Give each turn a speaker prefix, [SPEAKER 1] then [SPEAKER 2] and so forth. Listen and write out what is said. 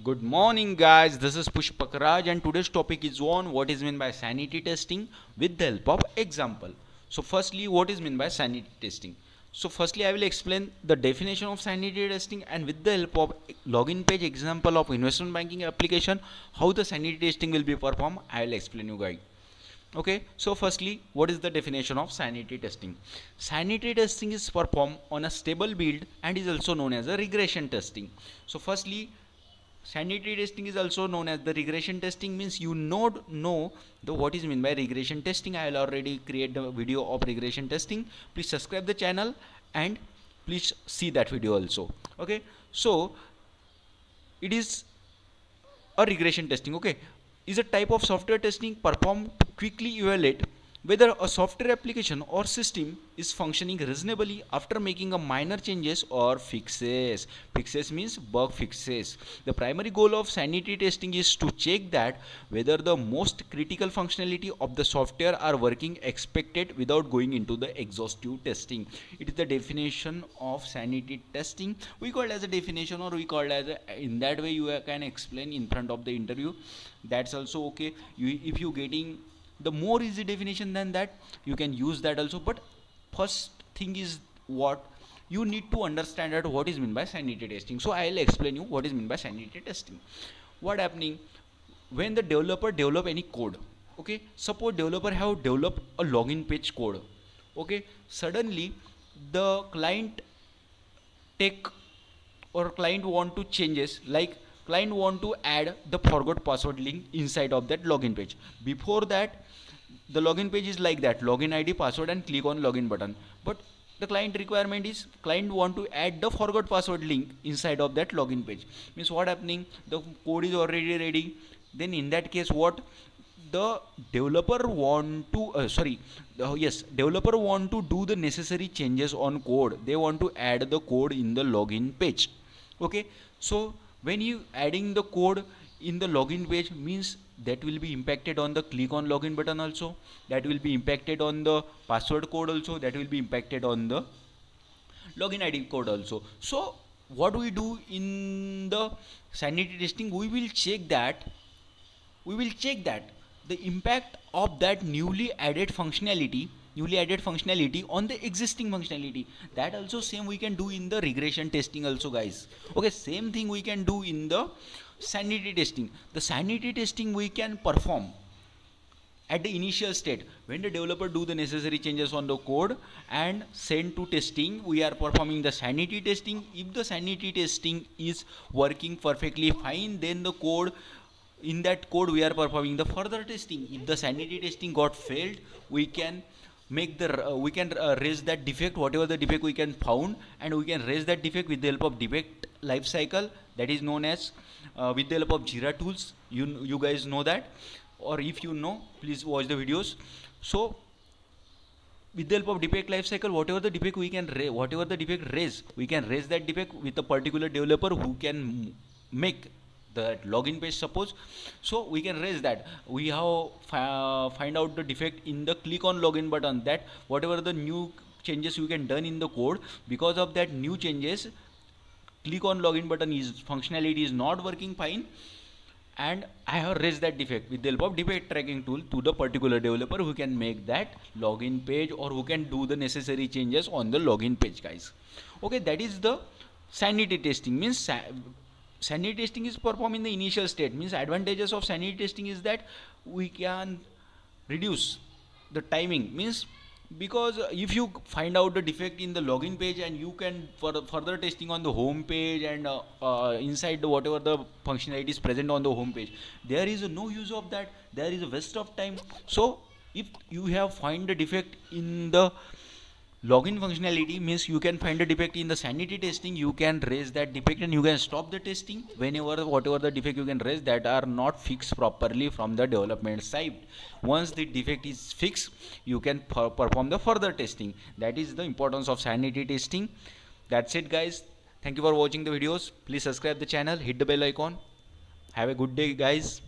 [SPEAKER 1] Good morning guys, this is Pushpakraj and today's topic is on what is meant by sanity testing with the help of example. So firstly, what is meant by sanity testing? So firstly, I will explain the definition of sanity testing and with the help of login page example of investment banking application, how the sanity testing will be performed, I will explain you guys. Okay, so firstly, what is the definition of sanity testing? Sanity testing is performed on a stable build and is also known as a regression testing. So firstly, sanity testing is also known as the regression testing. Means you know the what is meant by regression testing. I will already create the video of regression testing. Please subscribe the channel and please see that video also. Okay, so it is a regression testing, okay, is a type of software testing performed to quickly evaluate whether a software application or system is functioning reasonably after making a minor changes or fixes. Fixes means bug fixes. The primary goal of sanity testing is to check that whether the most critical functionality of the software are working expected without going into the exhaustive testing. It is the definition of sanity testing. We call it as a definition, or we call it as a, in that way you can explain in front of the interview. That's also okay. If you getting the more easy definition than that, you can use that also, but first thing is what you need to understand that what is meant by sanity testing. So I'll explain you what is meant by sanity testing. What happening when the developer develop any code, okay, suppose developer have developed a login page code, okay, suddenly the client take or client want to changes, like client want to add the forgot password link inside of that login page. Before that, the login page is like that, login id password and click on login button, but the client requirement is client want to add the forgot password link inside of that login page. Means what happening, the code is already ready. Then in that case, what the developer want to developer want to do the necessary changes on code. They want to add the code in the login page. Okay, so when you adding the code in the login page, means that will be impacted on the click on login button also, that will be impacted on the password code also, that will be impacted on the login id code also. So what we do in the sanity testing, we will check that the impact of that newly added functionality on the existing functionality. That also same we can do in the regression testing also, guys. Okay, same thing we can do in the sanity testing. The sanity testing we can perform at the initial state when the developer do the necessary changes on the code and send to testing. We are performing the sanity testing. If the sanity testing is working perfectly fine, then the code, in that code we are performing the further testing. If the sanity testing got failed, we can make the raise that defect, whatever the defect we can found, and we can raise that defect with the help of defect lifecycle, that is known as with the help of Jira tools. You guys know that, or if you know, please watch the videos. So with the help of defect lifecycle, whatever the defect we can raise, we can raise that defect with a particular developer who can make that login page, suppose. So we can raise that. We have find out the defect in the click on login button, that whatever the new changes you can done in the code, because of that new changes, click on login button is functionality is not working fine, and I have raised that defect with the help of defect tracking tool to the particular developer who can make that login page, or who can do the necessary changes on the login page, guys. Okay, that is the sanity testing. Means sanity testing is performed in the initial state. Means advantages of sanity testing is that we can reduce the timing. Means because if you find out the defect in the login page, and you can further testing on the home page and inside the whatever the functionality is present on the home page, there is no use of that, there is a waste of time. So if you have find the defect in the login functionality, means you can find a defect in the sanity testing, you can raise that defect and you can stop the testing whenever whatever the defect you can raise that are not fixed properly from the development side. Once the defect is fixed, you can perform the further testing. That is the importance of sanity testing. That's it, guys. Thank you for watching the videos. Please subscribe the channel, hit the bell icon. Have a good day, guys.